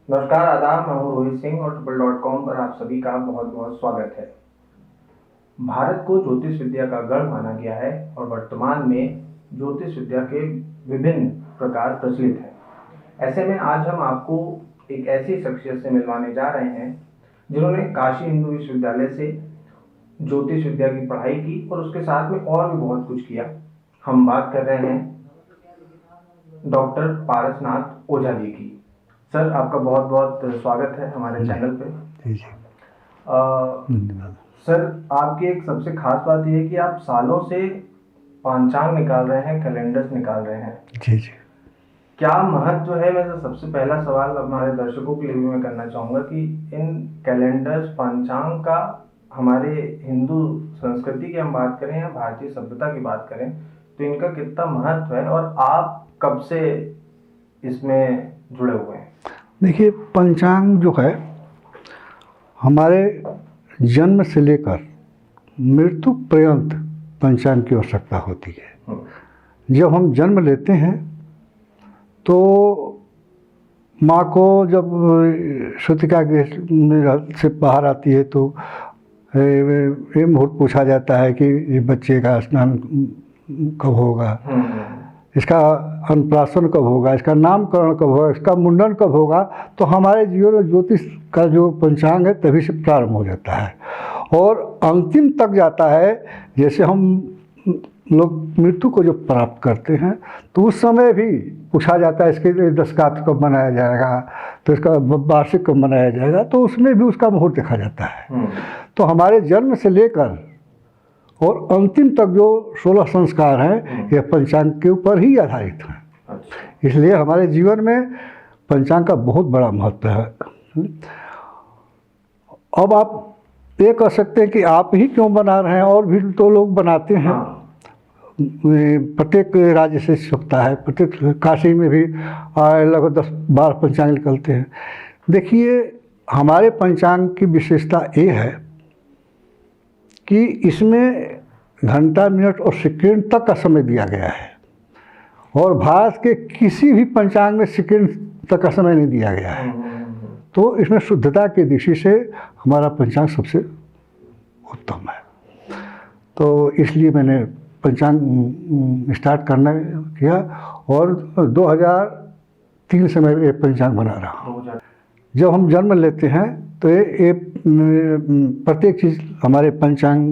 नमस्कार, आदाब। मैं हूँ रोहित सिंह और ट्रिपल.com पर आप सभी का बहुत बहुत स्वागत है। भारत को ज्योतिष विद्या का गढ़ माना गया है और वर्तमान में ज्योतिष विद्या के विभिन्न प्रकार प्रचलित हैं। ऐसे में आज हम आपको एक ऐसी शख्सियत से मिलवाने जा रहे हैं जिन्होंने काशी हिंदू विश्वविद्यालय से ज्योतिष विद्या की पढ़ाई की और उसके साथ में और भी बहुत कुछ किया। हम बात कर रहे हैं डॉक्टर पारसनाथ ओझा जी की। सर, आपका बहुत बहुत स्वागत है हमारे चैनल पे। जी। सर, आपकी एक सबसे खास बात यह है कि आप सालों से पांचांग निकाल रहे हैं, कैलेंडर्स निकाल रहे हैं। जी। क्या महत्व है? मैं तो सबसे पहला सवाल हमारे दर्शकों के लिए भी मैं करना चाहूँगा कि इन कैलेंडर्स पांचांग का हमारे हिंदू संस्कृति की हम बात करें या भारतीय सभ्यता की बात करें तो इनका कितना महत्व है और आप कब से इसमें जुड़े हुए हैं? देखिए, पंचांग जो है हमारे जन्म से लेकर मृत्यु पर्यंत पंचांग की आवश्यकता होती है। जब हम जन्म लेते हैं तो माँ को जब सूतिका के से बाहर आती है तो ये मुहूर्त पूछा जाता है कि बच्चे का स्नान कब होगा, इसका अन्नप्राशन कब होगा, इसका नामकरण कब होगा, इसका मुंडन कब होगा। तो हमारे जीवन में ज्योतिष का जो पंचांग है तभी से प्रारंभ हो जाता है और अंतिम तक जाता है। जैसे हम लोग मृत्यु को जो प्राप्त करते हैं तो उस समय भी पूछा जाता है इसके लिए दशकात कब मनाया जाएगा, तो इसका वार्षिक कब मनाया जाएगा, तो उसमें भी उसका मुहूर्त देखा जाता है। तो हमारे जन्म से लेकर और अंतिम तक जो 16 संस्कार हैं यह पंचांग के ऊपर ही आधारित हैं। इसलिए हमारे जीवन में पंचांग का बहुत बड़ा महत्व है। अब आप ये कह सकते हैं कि आप ही क्यों बना रहे हैं, और भी तो लोग बनाते हैं। प्रत्येक राज्य से छपता है, प्रत्येक काशी में भी लगभग 10-12 पंचांग निकलते हैं। देखिए, हमारे पंचांग की विशेषता ये है कि इसमें घंटा, मिनट और सेकंड तक का समय दिया गया है और भारत के किसी भी पंचांग में सेकंड तक का समय नहीं दिया गया है। तो इसमें शुद्धता की दृष्टि से हमारा पंचांग सबसे उत्तम है। तो इसलिए मैंने पंचांग स्टार्ट करना किया और 2003 से मैं ये पंचांग बना रहा हूँ। जब हम जन्म लेते हैं तो ये प्रत्येक चीज़ हमारे पंचांग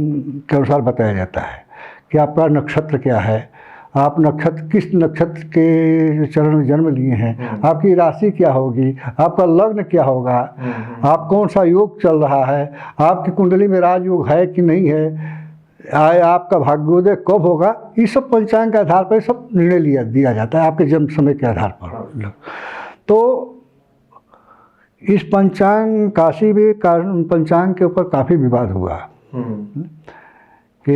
के अनुसार बताया जाता है कि आपका नक्षत्र क्या है, आप नक्षत्र किस नक्षत्र के चरण में जन्म लिए हैं, आपकी राशि क्या होगी, आपका लग्न क्या होगा, आप कौन सा योग चल रहा है, आपकी कुंडली में राजयोग है कि नहीं है, आपका भाग्योदय कब होगा। ये सब पंचांग के आधार पर सब निर्णय दिया जाता है आपके जन्म समय के आधार पर। तो इस पंचांग काशी में पंचांग के ऊपर काफ़ी विवाद हुआ कि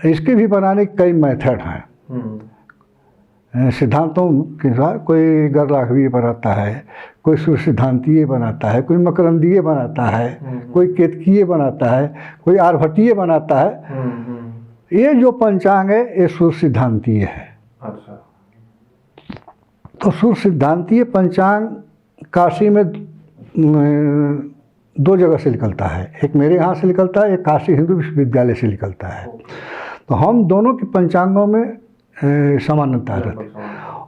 इसके भी बनाने के कई मेथड हैं। सिद्धांतों के अनुसार कोई गर्लाघवीय बनाता है, कोई सूर्य सिद्धांतीय बनाता है, कोई मकरंदीय बनाता है, कोई केतकीय बनाता है, कोई आर्भटीय बनाता है। ये जो पंचांग है ये सूर्य सिद्धांतीय है। अच्छा। तो सूर्य सिद्धांतीय पंचांग काशी में 2 जगह से निकलता है, एक मेरे यहाँ से निकलता है, एक काशी हिंदू विश्वविद्यालय से निकलता है। तो हम दोनों के पंचांगों में समानता रहती है।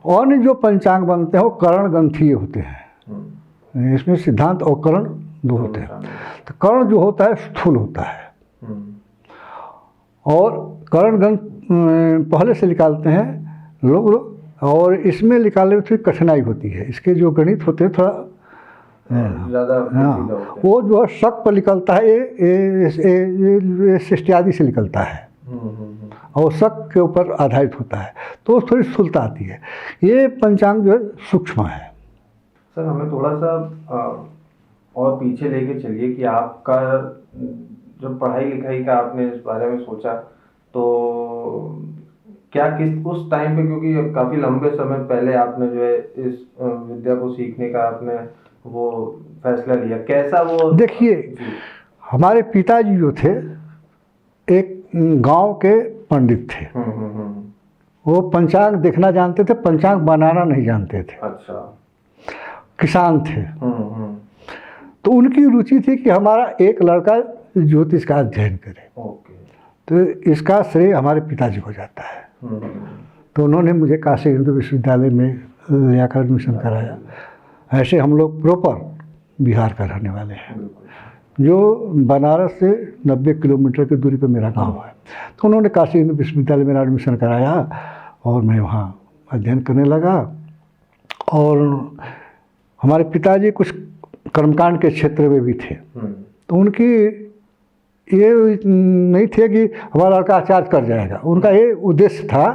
और जो पंचांग बनते हैं वो करण ग्रंथीय होते हैं। इसमें सिद्धांत और करण 2 होते हैं। तो करण जो होता है स्थूल होता है और करण ग्रंथ पहले से निकालते हैं लोग, और इसमें निकालने में थोड़ी कठिनाई होती है। इसके जो गणित होते हैं थोड़ा ज़्यादा। वो जो है शक पर निकलता है, ये शिष्टादि से निकलता है और शक के ऊपर आधारित होता है, तो थोड़ी स्थूलता आती है। ये पंचांग जो है सूक्ष्म है। सर, हमें थोड़ा सा और पीछे लेके चलिए कि आपका जब पढ़ाई लिखाई का आपने इस बारे में सोचा तो क्या किस उस टाइम पे, क्योंकि काफ़ी लंबे समय पहले आपने जो है इस विद्या को सीखने का आपने वो फैसला लिया, कैसा वो? देखिए, हमारे पिताजी जो थे एक गांव के पंडित थे। वो पंचांग देखना जानते थे, पंचांग बनाना नहीं जानते थे। अच्छा। किसान थे। हम्म। तो उनकी रुचि थी कि हमारा एक लड़का ज्योतिष का अध्ययन करे। ओके। तो इसका श्रेय हमारे पिताजी को जाता है। तो उन्होंने मुझे काशी हिंदू विश्वविद्यालय में ले आकर एडमिशन कराया। ऐसे हम लोग प्रॉपर बिहार का रहने वाले हैं, जो बनारस से 90 किलोमीटर की दूरी पर मेरा गांव है। तो उन्होंने काशी हिंदू विश्वविद्यालय में एडमिशन कराया और मैं वहाँ अध्ययन करने लगा। और हमारे पिताजी कुछ कर्मकांड के क्षेत्र में भी थे। तो उनकी ये नहीं थे कि हमारा लड़का आचार्य कर जाएगा। उनका ये उद्देश्य था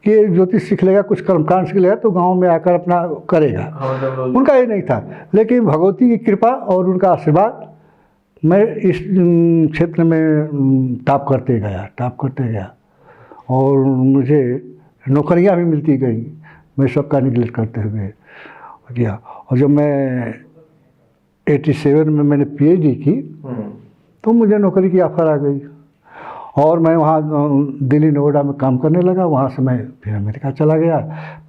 कि ज्योतिष सीख लेगा, कुछ कर्मकांड सीख लेगा तो गांव में आकर अपना करेगा। उनका ये नहीं था, लेकिन भगवती की कृपा और उनका आशीर्वाद मैं इस क्षेत्र में टाप करते गया और मुझे नौकरियां भी मिलती गई। मैं सबका निगलेक्ट करते हुए किया। और जब मैं 87 में मैंने PhD की तो मुझे नौकरी की ऑफर आ गई और मैं वहाँ दिल्ली नोएडा में काम करने लगा। वहाँ से मैं फिर अमेरिका चला गया।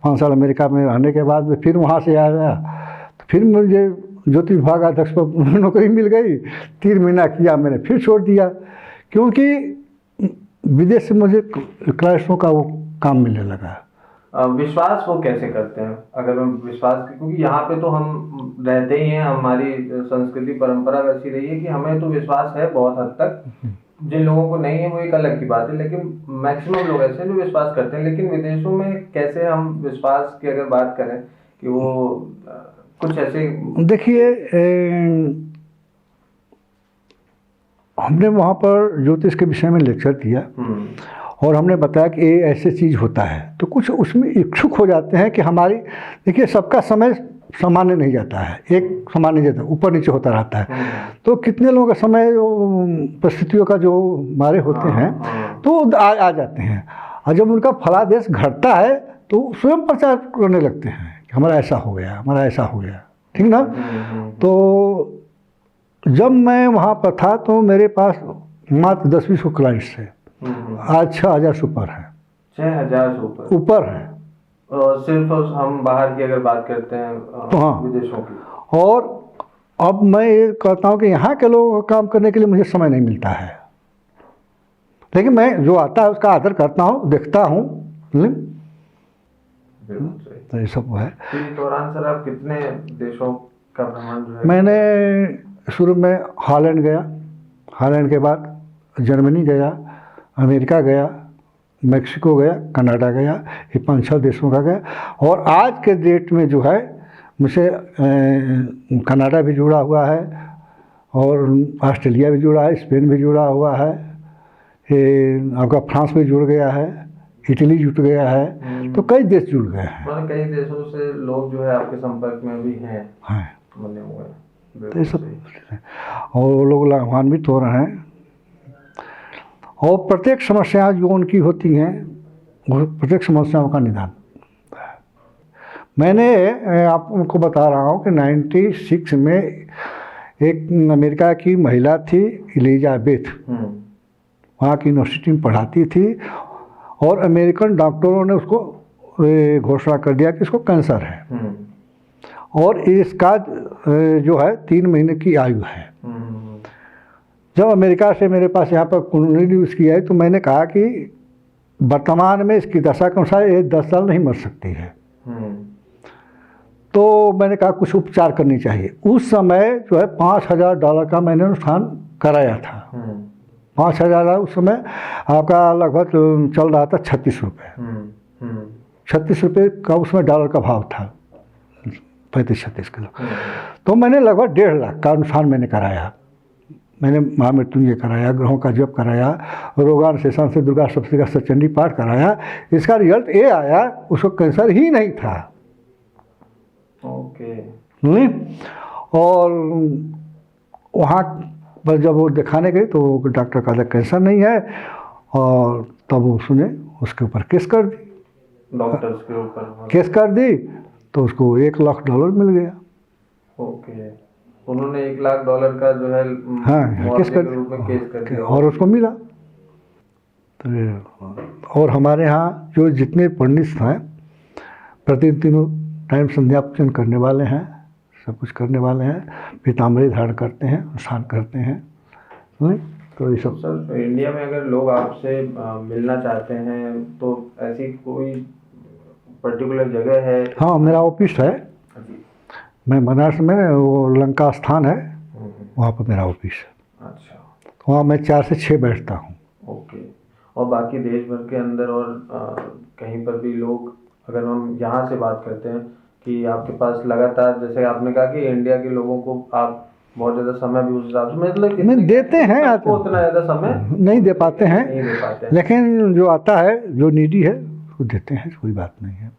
5 साल अमेरिका में रहने के बाद में फिर वहाँ से आया। तो फिर मुझे ज्योतिष विभाग अध्यक्ष पर नौकरी मिल गई। 3 महीना किया, मैंने फिर छोड़ दिया, क्योंकि विदेश से मुझे क्लाइंटों का वो काम मिलने लगा। विश्वास वो कैसे करते हैं? अगर हम विश्वास, क्योंकि यहाँ पे तो हम रहते ही हैं, हमारी संस्कृति परंपरा वैसी रही है कि हमें तो विश्वास है बहुत हद तक। जिन लोगों को नहीं है वो एक अलग की बात है, लेकिन मैक्सिमम लोग ऐसे हैं जो विश्वास करते हैं। लेकिन विदेशों में कैसे हम विश्वास की अगर बात करें कि वो कुछ ऐसे, देखिए हमने वहाँ पर ज्योतिष के विषय में लेक्चर दिया और हमने बताया कि ये ऐसे चीज़ होता है। तो कुछ उसमें इच्छुक हो जाते हैं कि हमारी, देखिए सबका समय सामान्य नहीं जाता है, एक सामान्य जाता है, ऊपर नीचे होता रहता है। तो कितने लोगों का समय परिस्थितियों का जो मारे होते हैं तो आ जाते हैं। और जब उनका फलादेश घटता है तो स्वयं प्रचार करने लगते हैं कि हमारा ऐसा हो गया, हमारा ऐसा हो गया, ठीक ना। तो जब मैं वहाँ पर था तो मेरे पास मात्र 10-20 क्लाइंट्स थे। आज 6000 से ऊपर है। 6000 से ऊपर है। सिर्फ हम बाहर की अगर बात करते हैं तो हाँ, विदेशों की। और अब मैं ये कहता हूँ कि यहाँ के लोगों का काम करने के लिए मुझे समय नहीं मिलता है, लेकिन मैं जो आता है उसका आदर करता हूँ, देखता हूँ। तो ये सब है। इस दौरान सर आप कितने देशों का भ्रमण जो है? मैंने शुरू में हॉलैंड गया, हॉलैंड के बाद जर्मनी गया, अमेरिका गया, मैक्सिको गया, कनाडा गया, ये 5-6 देशों का गया। और आज के डेट में जो है मुझे कनाडा भी जुड़ा हुआ है और ऑस्ट्रेलिया भी जुड़ा है, स्पेन भी जुड़ा हुआ है, ये आपका फ्रांस भी जुड़ गया है, इटली जुट गया है। तो कई देश जुड़ गए हैं। कई देशों से लोग जो है आपके संपर्क में भी हैं, बने हुए हैं। तो ये सब और वो लोग लाभान्वित हो रहे हैं। और प्रत्येक समस्या जो उनकी होती हैं, प्रत्येक समस्याओं का निदान मैंने आपको बता रहा हूँ कि 96 में एक अमेरिका की महिला थी एलिजाबेथ, वहाँ की यूनिवर्सिटी में पढ़ाती थी और अमेरिकन डॉक्टरों ने उसको घोषणा कर दिया कि इसको कैंसर है और इसका जो है 3 महीने की आयु है। जब अमेरिका से मेरे पास यहाँ पर कुंडली उसकी आई तो मैंने कहा कि वर्तमान में इसकी दशा के अनुसार ये 10 साल नहीं मर सकती है। तो मैंने कहा कुछ उपचार करनी चाहिए। उस समय जो है $5000 का मैंने अनुष्ठान कराया था। 5000 उस समय आपका लगभग चल रहा था 36 रुपये। 36 रुपये का उसमें डॉलर का भाव था, 35-36 किलो। तो मैंने लगभग 1.5 लाख का अनुष्ठान मैंने कराया। मैंने महामृत्युंजय कराया, ग्रहों का जप कराया, रोगान शेषान से दुर्गा सप्तशती का सचंडी पाठ कराया। इसका रिजल्ट ये आया उसको कैंसर ही नहीं था। ओके। और वहाँ पर जब वो दिखाने गई तो डॉक्टर का कैंसर नहीं है और तब उसने उसके ऊपर केस कर दी, डॉक्टर्स के ऊपर केस कर दी तो उसको $1 लाख मिल गया। ओके। उन्होंने $1 लाख का जो है केस कर दिया और उसको मिला। तो और हमारे यहाँ जो जितने पंडित हैं प्रतिदिन 3 टाइम संध्या पूजन करने वाले हैं, सब कुछ करने वाले हैं। पीताम्बरी धारण करते हैं, स्नान करते हैं। नहीं? तो ये सब सर इंडिया में अगर लोग आपसे मिलना चाहते हैं तो ऐसी कोई पर्टिकुलर जगह है? हाँ, मेरा ऑफिस है। जी। मैं बनारस में, वो लंका स्थान है, वहाँ पर मेरा ऑफिस है। अच्छा। वहाँ मैं 4 से 6 बैठता हूँ। ओके। और बाकी देश भर के अंदर और कहीं पर भी लोग, अगर हम यहाँ से बात करते हैं कि आपके पास लगातार, जैसे आपने कहा कि इंडिया के लोगों को आप बहुत ज़्यादा समय भी उस हिसाब से मतलब नहीं देते हैं, आपको उतना ज़्यादा समय नहीं दे पाते हैं, नहीं दे पाते हैं। लेकिन जो आता है, जो नीडी है, वो देते हैं, कोई बात नहीं है।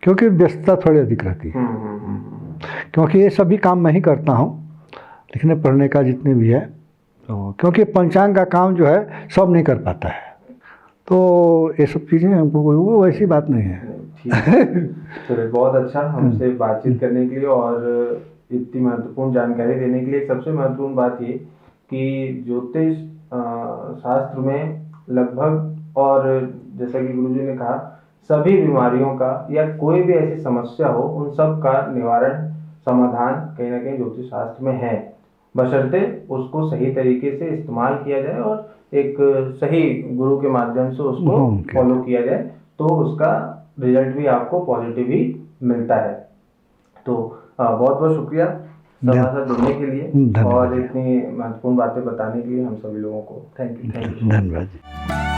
क्योंकि व्यस्तता थोड़ी अधिक रहती है। क्योंकि ये सभी काम मैं ही करता हूँ, लिखने पढ़ने का जितने भी है, तो क्योंकि पंचांग का काम जो है सब नहीं कर पाता है, तो ये सब चीज़ें हमको वो वैसी बात नहीं है। ठीक है। चलिए, बहुत अच्छा हमसे बातचीत करने के लिए और इतनी महत्वपूर्ण जानकारी देने के लिए। सबसे महत्वपूर्ण बात ये कि ज्योतिष शास्त्र में लगभग, और जैसा कि गुरुजी ने कहा, सभी बीमारियों का या कोई भी ऐसी समस्या हो, उन सब का निवारण समाधान कहीं ना कहीं ज्योतिष शास्त्र में है, बशर्ते उसको सही तरीके से इस्तेमाल किया जाए और एक सही गुरु के माध्यम से उसको फॉलो किया जाए, तो उसका रिजल्ट भी आपको पॉजिटिव ही मिलता है। तो बहुत बहुत शुक्रिया हमारे साथ जुड़ने के लिए और इतनी महत्वपूर्ण बातें बताने के लिए हम सभी लोगों को। Thank you. धन्यवाद जी।